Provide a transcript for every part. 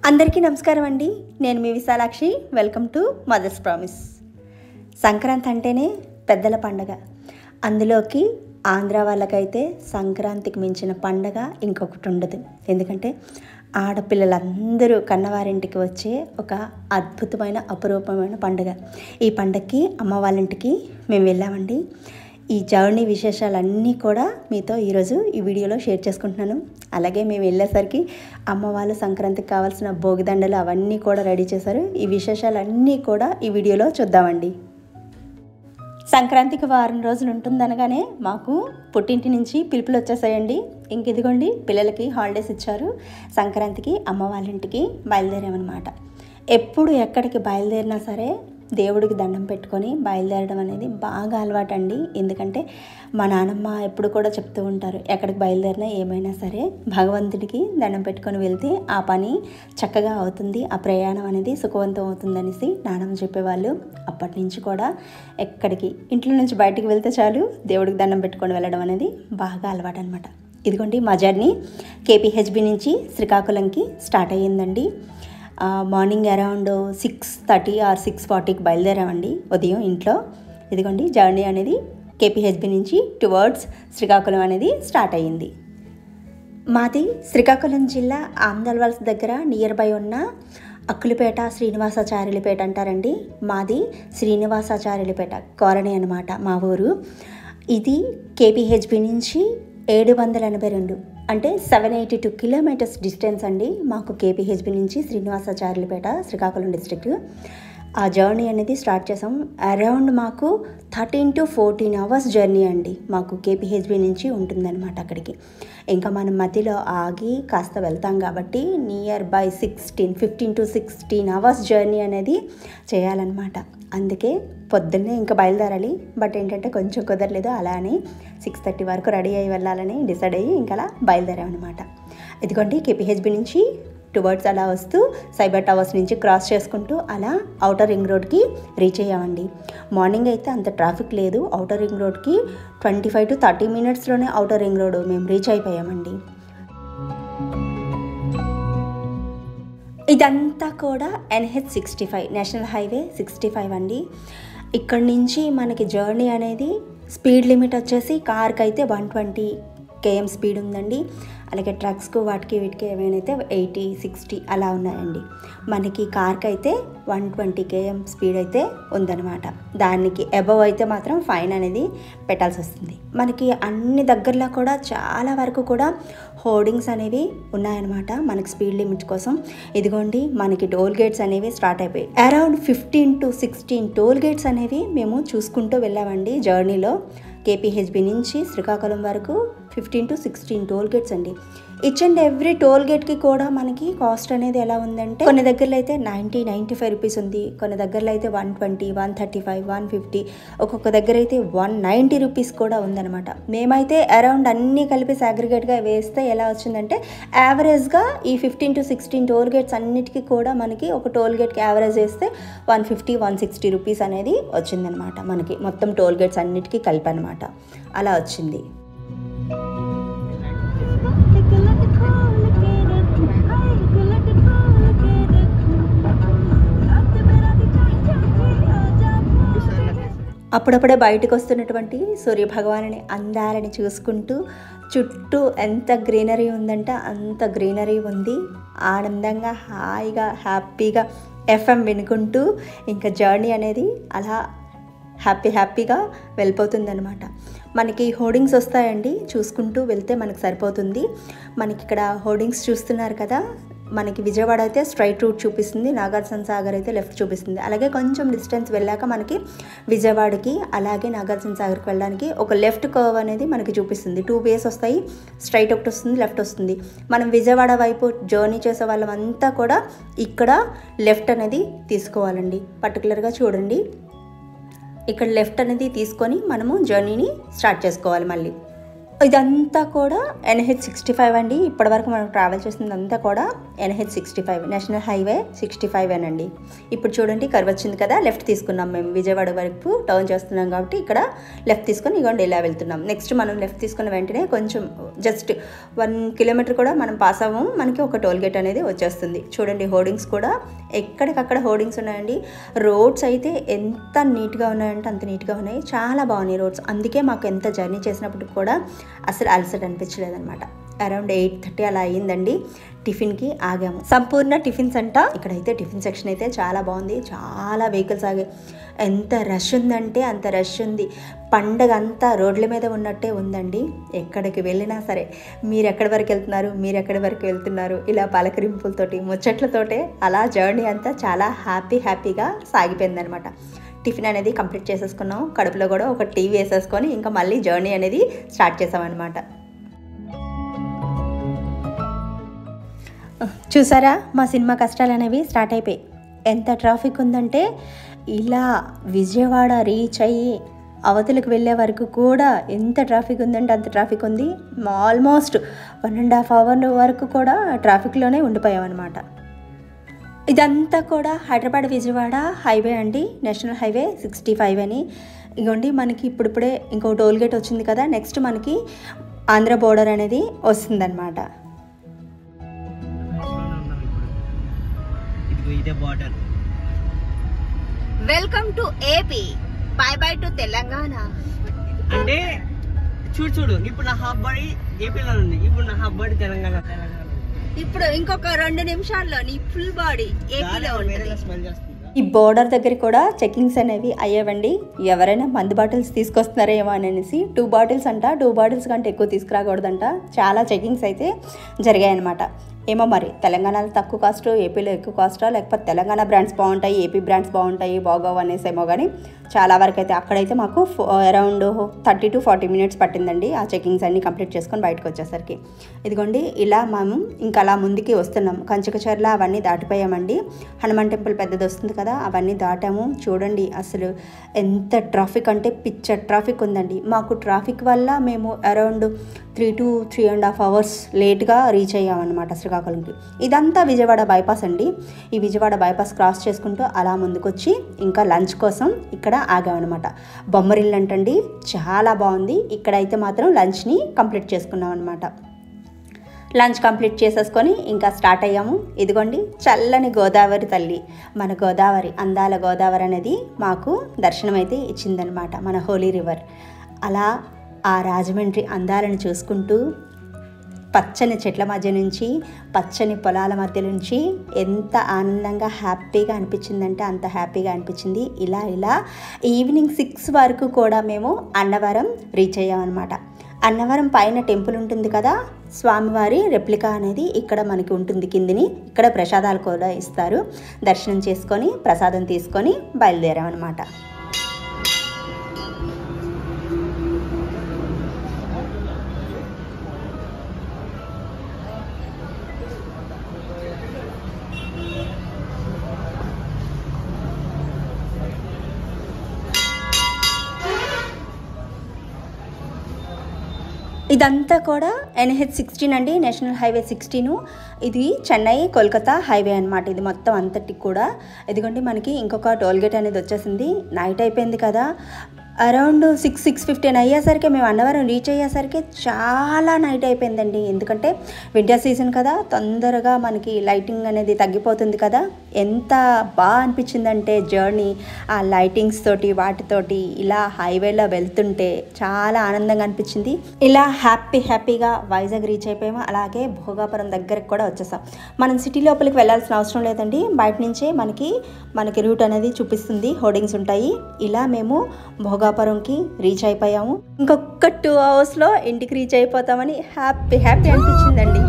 అందరికీ నమస్కారం అండి. నేను మీ Vishalakshi. Welcome to mother's promise. Sankranti అంటేనే పెద్దల పండగ. అందులోకి ఆంధ్ర వాళ్ళకైతే సంక్రాంతికి మించిన పండగ ఇంకొకటి ఉండదు. ఎందుకంటే ఆడపిల్లలందరూ కన్నవారింటికి వచ్చే ఒక అద్భుతమైన అపురూపమైన పండుగ. ఈ పండగకి అమ్మ వాళ్ళ ఇంటికి మేము వెళ్ళామండి. ఈ జర్నీ విశేషాలన్నీ కూడా మీతో ఈరోజు ఈ వీడియోలో షేర్ చేసుకుంటున్నాను. అలాగే మేము వెళ్ళేసరికి అమ్మ వాళ్ళు సంక్రాంతికి కావాల్సిన భోగిదండలు అవన్నీ కూడా రెడీ చేశారు. ఈ విశేషాలన్నీ కూడా ఈ వీడియోలో చూద్దామండి. సంక్రాంతికి వారం రోజులు ఉంటుందనగానే మాకు పుట్టింటి నుంచి పిలుపులు వచ్చేసాయండి. ఇంక ఇదిగోండి పిల్లలకి హాలిడేస్ ఇచ్చారు. సంక్రాంతికి అమ్మ వాళ్ళ ఇంటికి బయలుదేరామన్నమాట. ఎప్పుడు ఎక్కడికి బయలుదేరినా సరే దేవుడికి దండం పెట్టుకొని బయలుదేరడం అనేది బాగా అలవాటండి. ఎందుకంటే మా నాన్నమ్మ ఎప్పుడు కూడా చెప్తూ ఉంటారు, ఎక్కడికి బయలుదేరినా ఏమైనా సరే భగవంతుడికి దండం పెట్టుకొని వెళ్తే ఆ పని చక్కగా అవుతుంది, ఆ ప్రయాణం అనేది సుఖవంతం అవుతుంది అనేసి నాన్నమ్మ చెప్పేవాళ్ళు. అప్పటి నుంచి కూడా ఎక్కడికి ఇంట్లో నుంచి బయటికి వెళ్తే చాలు దేవుడికి దండం పెట్టుకొని వెళ్ళడం అనేది బాగా అలవాటు అనమాట. ఇదిగోండి మా జర్నీ కేపీహెచ్బి నుంచి శ్రీకాకుళంకి స్టార్ట్ అయ్యిందండి. మార్నింగ్ అరౌండ్ 6:30 ఆర్ 6:40కి బయలుదేరామండి ఉదయం ఇంట్లో. ఇదిగోండి జర్నీ అనేది కేపీహెచ్బి నుంచి టువర్డ్స్ శ్రీకాకుళం అనేది స్టార్ట్ అయ్యింది. మాది శ్రీకాకుళం జిల్లా ఆమ్దల్వలస దగ్గర నియర్ బై ఉన్న అక్కులపేట శ్రీనివాసాచార్యులపేట అంటారండి. మాది శ్రీనివాసాచార్యులపేట కాలనీ అనమాట మా ఊరు. ఇది కేపీహెచ్బి నుంచి 782 అంటే 782 కిలోమీటర్స్ డిస్టెన్స్ అండి మాకు కేపీహెచ్బి నుంచి శ్రీనివాసాచార్యులపేట శ్రీకాకుళం డిస్ట్రిక్ట్. ఆ జర్నీ అనేది స్టార్ట్ చేసాం. అరౌండ్ మాకు 13 to 14 అవర్స్ జర్నీ అండి మాకు కేపీహెచ్బి నుంచి ఉంటుందన్నమాట అక్కడికి. ఇంకా మనం మధ్యలో ఆగి కాస్త వెళ్తాం కాబట్టి near by 15 to 16 hours journey అనేది చేయాలన్నమాట. అందుకే పొద్దున్నే ఇంకా బయలుదేరాలి. బట్ ఏంటంటే కొంచెం కుదరలేదు. అలా అని 6:30 వరకు రెడీ అయ్యి వెళ్ళాలని డిసైడ్ అయ్యి ఇంకా అలా బయలుదేరామన్నమాట. ఇదిగోండి కేపీహెచ్బి నుంచి టువర్డ్స్ అలా వస్తూ సైబర్ టవర్స్ నుంచి క్రాస్ చేసుకుంటూ అలా ఔటర్ రింగ్ రోడ్కి రీచ్ అయ్యామండి. మార్నింగ్ అయితే అంత ట్రాఫిక్ లేదు. ఔటర్ రింగ్ రోడ్కి 25 to 30 మినిట్స్లోనే ఔటర్ రింగ్ రోడ్ మేము రీచ్ అయిపోయామండి. ఇదంతా కూడా NH65 నేషనల్ హైవే 65 అండి. ఇక్కడ నుంచి మనకి జర్నీ అనేది స్పీడ్ లిమిట్ వచ్చేసి కార్కి అయితే 120 km స్పీడ్ ఉందండి. అలాగే ట్రక్స్కు వాటికి వీటికి ఏమైనా 80, 60 అలా ఉన్నాయండి. మనకి కార్కి అయితే 120 km స్పీడ్ అయితే ఉందన్నమాట. దానికి అబవ్ అయితే మాత్రం ఫైన్ అనేది పెట్టాల్సి వస్తుంది. మనకి అన్ని దగ్గరలో కూడా చాలా వరకు కూడా హోర్డింగ్స్ అనేవి ఉన్నాయన్నమాట మనకి స్పీడ్ లిమిట్ కోసం. ఇదిగోండి మనకి టోల్ గేట్స్ అనేవి స్టార్ట్ అయిపోయాయి. అరౌండ్ 15 to 16 టోల్ గేట్స్ అనేవి మేము చూసుకుంటూ వెళ్ళామండి జర్నీలో. కేపీహెచ్బి నుంచి శ్రీకాకుళం వరకు 15 to 16 టోల్ గేట్స్ అండి. ఈచ్ అండ్ ఎవ్రీ టోల్ గేట్కి కూడా మనకి కాస్ట్ అనేది ఎలా ఉందంటే కొన్ని దగ్గరలో అయితే 90-95 రూపీస్ ఉంది. కొన్ని దగ్గరలో అయితే 120, 135, 150, ఒక్కొక్క దగ్గర అయితే 190 రూపీస్ కూడా ఉందన్నమాట. మేమైతే అరౌండ్ అన్నీ కలిపి అగ్రిగేట్గా వేస్తే ఎలా వచ్చిందంటే యావరేజ్గా ఈ 15 to 16 టోల్ గేట్స్ అన్నిటికీ కూడా మనకి ఒక టోల్ గేట్కి యావరేజ్ వేస్తే 150, 160 రూపీస్ అనేది వచ్చిందనమాట. మనకి మొత్తం టోల్ గేట్స్ అన్నిటికీ కలిపి అనమాట అలా వచ్చింది. అప్పుడప్పుడే బయటకు వస్తున్నటువంటి సూర్యభగవానుని అందాలని చూసుకుంటూ చుట్టూ ఎంత గ్రీనరీ ఉందంటే అంత గ్రీనరీ ఉంది. ఆనందంగా హాయిగా హ్యాపీగా FM వినుకుంటూ ఇంకా జర్నీ అనేది అలా హ్యాపీగా వెళ్ళిపోతుందన్నమాట. మనకి హోర్డింగ్స్ వస్తాయండి, చూసుకుంటూ వెళ్తే మనకు సరిపోతుంది. మనకి ఇక్కడ హోర్డింగ్స్ చూస్తున్నారు కదా, మనకి విజయవాడ అయితే స్ట్రైట్ రూట్ చూపిస్తుంది, నాగార్జున సాగర్ అయితే లెఫ్ట్ చూపిస్తుంది. అలాగే కొంచెం డిస్టెన్స్ వెళ్ళాక మనకి విజయవాడకి అలాగే నాగార్జున సాగర్కి వెళ్ళడానికి ఒక లెఫ్ట్ కర్వ్ అనేది మనకి చూపిస్తుంది. 2 వేస్ వస్తాయి, స్ట్రైట్ ఒకటి వస్తుంది, లెఫ్ట్ వస్తుంది. మనం విజయవాడ వైపు జర్నీ చేసే వాళ్ళమంతా కూడా ఇక్కడ లెఫ్ట్ అనేది తీసుకోవాలండి. పర్టికులర్గా చూడండి, ఇక్కడ లెఫ్ట్ అనేది తీసుకొని మనము జర్నీని స్టార్ట్ చేసుకోవాలి. మళ్ళీ ఇదంతా కూడా NH65 అండి. ఇప్పటివరకు మనం ట్రావెల్ చేసిందంతా కూడా NH65 నేషనల్ హైవే 65 అనండి. ఇప్పుడు చూడండి కర్వ్ వచ్చింది కదా, లెఫ్ట్ తీసుకున్నాం. మేము విజయవాడ వరకు టర్న్ చేస్తున్నాం కాబట్టి ఇక్కడ లెఫ్ట్ తీసుకొని ఇగోండి ఇలా వెళ్తున్నాం. నెక్స్ట్ మనం లెఫ్ట్ తీసుకున్న వెంటనే కొంచెం జస్ట్ 1 కిలోమీటర్ కూడా మనం పాస్ అవ్వము, మనకి ఒక టోల్ గేట్ అనేది వచ్చేస్తుంది. చూడండి హోర్డింగ్స్ కూడా ఎక్కడికక్కడ హోర్డింగ్స్ ఉన్నాయండి. రోడ్స్ అయితే ఎంత నీట్గా ఉన్నాయంటే అంత నీట్గా ఉన్నాయి, చాలా బాగున్నాయి రోడ్స్. అందుకే మాకు ఎంత జర్నీ చేసినప్పుడు కూడా అసలు అలసట అనిపించలేదన్నమాట. అరౌండ్ 8:30 అలా అయ్యిందండి. టిఫిన్కి ఆగాము. సంపూర్ణ టిఫిన్స్ అంట. ఇక్కడైతే టిఫిన్ సెక్షన్ అయితే చాలా బాగుంది, చాలా వెహికల్స్ ఆగాయి. ఎంత రష్ ఉందంటే అంత రష్ ఉంది. పండగ అంతా రోడ్ల మీద ఉన్నట్టే ఉందండి. ఎక్కడికి వెళ్ళినా సరే మీరు ఎక్కడి వరకు వెళ్తున్నారు, మీరు ఎక్కడి వరకు వెళ్తున్నారు, ఇలా పలకరింపులతోటి ముచ్చట్లతోటే అలా జర్నీ అంతా చాలా హ్యాపీగా సాగిపోయిందనమాట. టిఫిన్ అనేది కంప్లీట్ చేసేసుకున్నాం. కడుపులో కూడా ఒక టీ వేసేసుకొని ఇంకా మళ్ళీ జర్నీ అనేది స్టార్ట్ చేసామన్నమాట. చూసారా మా సినిమా కష్టాలు అనేవి స్టార్ట్ అయిపోయి. ఎంత ట్రాఫిక్ ఉందంటే ఇలా విజయవాడ రీచ్ అయ్యి అవతలకు వెళ్ళే వరకు కూడా ఎంత ట్రాఫిక్ ఉందంటే అంత ట్రాఫిక్ ఉంది. ఆల్మోస్ట్ 1.5 అవర్ వరకు కూడా ట్రాఫిక్లోనే ఉండిపోయామన్నమాట. ఇదంతా కూడా హైదరాబాద్ విజయవాడ హైవే అండి, నేషనల్ హైవే 65 అని. ఇగోండి మనకి ఇప్పుడిప్పుడే ఇంకో టోల్ గేట్ వచ్చింది కదా, నెక్స్ట్ మనకి ఆంధ్ర బోర్డర్ అనేది వస్తుందన్నమాట. Welcome to AP, by by to Telangana. అంటే చూడు ఇప్పుడు నా హాఫ్ బాడీ ఏపీలో ఉంది, ఇప్పుడు నా హాఫ్ బాడీ తెలంగాణ. ఇప్పుడు ఇంకొక 2 నిమిషాల్లో నీ ఫుల్ బాడీ ఏపీలో ఉంటుంది. ఈ బోర్డర్ దగ్గర కూడా చెకింగ్స్ అనేవి అయ్యేవండి. ఎవరైనా మందు బాటిల్స్ తీసుకొస్తున్నారేమో అనేసి 2 బాటిల్స్ అంట, 2 బాటిల్స్ కంటే ఎక్కువ తీసుకురాకూడదంట. చాలా చెకింగ్స్ అయితే జరిగాయన్నమాట. ఏమో మరి తెలంగాణలో తక్కువ కాస్ట్, ఏపీలో ఎక్కువ కాస్టా, లేకపోతే తెలంగాణ బ్రాండ్స్ బాగుంటాయి, ఏపీ బ్రాండ్స్ బాగుంటాయి, బాగోవు అనేసేమో. కానీ చాలా వరకు అయితే అక్కడైతే మాకు అరౌండ్ 30 to 40 మినిట్స్ పట్టిందండి ఆ చెకింగ్స్ అన్నీ కంప్లీట్ చేసుకొని బయటకు వచ్చేసరికి. ఇదిగోండి ఇలా మేము ఇంకా అలా ముందుకి వస్తున్నాం. కంచికచర్ల అవన్నీ దాటిపోయామండి. హనుమాన్ టెంపుల్ పెద్దది వస్తుంది కదా, అవన్నీ దాటాము. చూడండి అసలు ఎంత ట్రాఫిక్ అంటే పిచ్చ ట్రాఫిక్ ఉందండి. మాకు ట్రాఫిక్ వల్ల మేము అరౌండ్ 3 to 3.5 అవర్స్ లేట్గా రీచ్ అయ్యామన్నమాట శ్రీకాకుళంకి. ఇదంతా విజయవాడ బైపాస్ అండి. ఈ విజయవాడ బైపాస్ క్రాస్ చేసుకుంటూ అలా ముందుకొచ్చి ఇంకా లంచ్ కోసం ఇక్కడ ఆగామన్నమాట. బొమ్మరిల్లు అంటండి, చాలా బాగుంది. ఇక్కడైతే మాత్రం లంచ్ని కంప్లీట్ చేసుకున్నాం అనమాట. లంచ్ కంప్లీట్ చేసేసుకొని ఇంకా స్టార్ట్ అయ్యాము. ఇదిగోండి చల్లని గోదావరి తల్లి, మన గోదావరి, అందాల గోదావరి అనేది మాకు దర్శనం అయితే ఇచ్చిందనమాట, మన హోలీ రివర్. అలా ఆ రాజమండ్రి అందాలను చూసుకుంటూ పచ్చని చెట్ల మధ్య నుంచి, పచ్చని పొలాల మధ్య నుంచి ఎంత ఆనందంగా హ్యాపీగా అనిపించిందంటే అంత హ్యాపీగా అనిపించింది. ఇలా ఈవినింగ్ 6 వరకు కూడా మేము అన్నవరం రీచ్ అయ్యామన్నమాట. అన్నవరం పైన టెంపుల్ ఉంటుంది కదా, స్వామివారి రెప్లికా అనేది ఇక్కడ మనకి ఉంటుంది కిందిని. ఇక్కడ ప్రసాదాలు కూడా ఇస్తారు. దర్శనం చేసుకొని ప్రసాదం తీసుకొని బయలుదేరామన్నమాట. ఇదంతా కూడా NH16 అండి, నేషనల్ హైవే 16. ఇది చెన్నై కోల్కతా హైవే అనమాట. ఇది మొత్తం అంతటికి కూడా. ఇదిగోండి మనకి ఇంకొక టోల్ గేట్ అనేది వచ్చేసింది. నైట్ అయిపోయింది కదా, అరౌండ్ 6-6:15 అయ్యేసరికి మేము అన్నవరం రీచ్ అయ్యేసరికి చాలా నైట్ అయిపోయిందండి. ఎందుకంటే వింటర్ సీజన్ కదా, తొందరగా మనకి లైటింగ్ అనేది తగ్గిపోతుంది కదా. ఎంత బాగా అనిపించిందంటే జర్నీ, ఆ లైటింగ్స్ తోటి వాటితోటి ఇలా హైవేలో వెళ్తుంటే చాలా ఆనందంగా అనిపించింది. ఇలా హ్యాపీగా వైజాగ్ రీచ్ అయిపోయాము. అలాగే భోగాపురం దగ్గరకు కూడా వచ్చేసాం. మనం సిటీ లోపలికి వెళ్ళాల్సిన అవసరం లేదండి, బయట నుంచే మనకి రూట్ అనేది చూపిస్తుంది, హోర్డింగ్స్ ఉంటాయి. ఇలా మేము భోగాపురంకి రీచ్ అయిపోయాము. ఇంకొక 2 అవర్స్లో ఇంటికి రీచ్ అయిపోతామని హ్యాపీ అనిపించిందండి.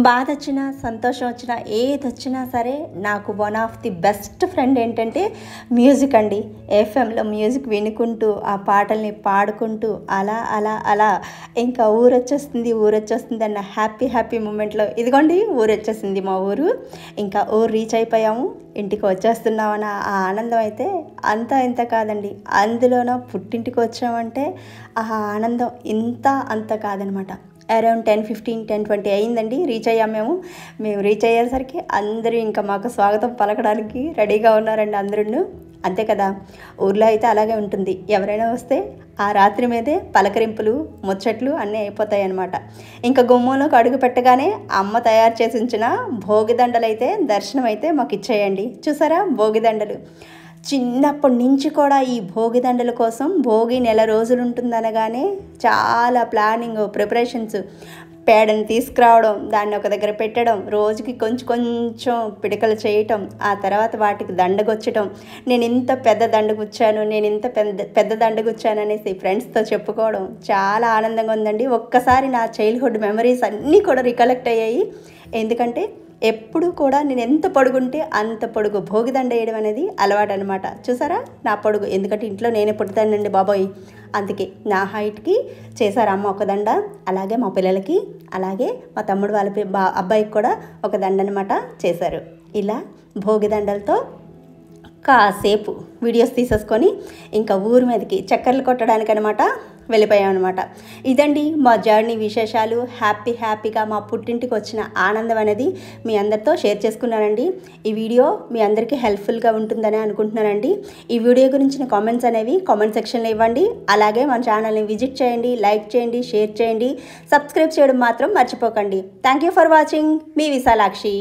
బాధ వచ్చినా సంతోషం వచ్చినా ఏది వచ్చినా సరే నాకు one of the best friend ఏంటంటే మ్యూజిక్ అండి. ఎఫ్ఎంలో మ్యూజిక్ వినుకుంటూ ఆ పాటల్ని పాడుకుంటూ అలా అలా అలా ఇంకా ఊరొచ్చేస్తుంది అన్న హ్యాపీ మూమెంట్లో ఇదిగోండి ఊరొచ్చేసింది మా ఊరు. ఇంకా ఊరు రీచ్ అయిపోయాము, ఇంటికి వచ్చేస్తున్నామన్న ఆ ఆనందం అయితే ఇంత కాదండి. అందులోనూ పుట్టింటికి వచ్చామంటే ఆ ఆనందం అంత కాదనమాట. అరౌండ్ 10:15, 10:20 అయిందండి రీచ్ అయ్యాము. మేము రీచ్ అయ్యేసరికి అందరూ ఇంకా మాకు స్వాగతం పలకడానికి రెడీగా ఉన్నారండి అందరూ. అంతే కదా, ఊర్లో అయితే అలాగే ఉంటుంది. ఎవరైనా వస్తే ఆ రాత్రి మీదే పలకరింపులు ముచ్చట్లు అన్నీ అయిపోతాయి అన్నమాట. ఇంకా గుమ్మంలోకి అడుగు పెట్టగానే అమ్మ తయారు చేసి ఉంచిన భోగిదండలు అయితే దర్శనం అయితే మాకు ఇచ్చేయండి. చూసారా భోగిదండలు, చిన్నప్పటి నుంచి కూడా ఈ భోగిదండల కోసం భోగి నెల రోజులు ఉంటుందనగానే చాలా ప్లానింగ్ ప్రిపరేషన్స్, పేడని తీసుకురావడం, దాన్ని ఒక దగ్గర పెట్టడం, రోజుకి కొంచెం పిడకలు చేయటం, ఆ తర్వాత వాటికి దండగొచ్చటం. నేను ఇంత పెద్ద దండగుచ్చాను అనేసి ఫ్రెండ్స్తో చెప్పుకోవడం చాలా ఆనందంగా ఉందండి. ఒక్కసారి నా చైల్డ్హుడ్ మెమరీస్ అన్నీ కూడా రికలెక్ట్ అయ్యాయి. ఎందుకంటే ఎప్పుడు కూడా నేను ఎంత పొడుగుంటే అంత పొడుగు భోగిదండ వేయడం అనేది అలవాటు అనమాట. చూసారా నా పొడుగు, ఎందుకంటే ఇంట్లో నేనే పుట్టుతానండి బాబోయ్, అందుకే నా హైట్కి చేశారు అమ్మ ఒక దండ, అలాగే మా పిల్లలకి, అలాగే మా తమ్ముడు వాళ్ళ అబ్బాయికి కూడా ఒక దండ అనమాట చేశారు. ఇలా భోగిదండలతో కాసేపు వీడియోస్ తీసేసుకొని ఇంకా ఊరి మీదకి చక్కర్లు కొట్టడానికి అనమాట వెళ్ళిపోయామన్నమాట. ఇదండి మా జర్నీ విశేషాలు. హ్యాపీగా మా పుట్టింటికి వచ్చిన ఆనందం అనేది మీ అందరితో షేర్ చేసుకున్నానండి. ఈ వీడియో మీ అందరికీ హెల్ప్ఫుల్గా ఉంటుందని అనుకుంటున్నానండి. ఈ వీడియో గురించిన కామెంట్స్ అనేవి కామెంట్ సెక్షన్లో ఇవ్వండి. అలాగే మన ఛానల్ని విజిట్ చేయండి, లైక్ చేయండి, షేర్ చేయండి, సబ్స్క్రైబ్ చేయడం మాత్రం మర్చిపోకండి. Thank you for watching. మీ విశాలాక్షి.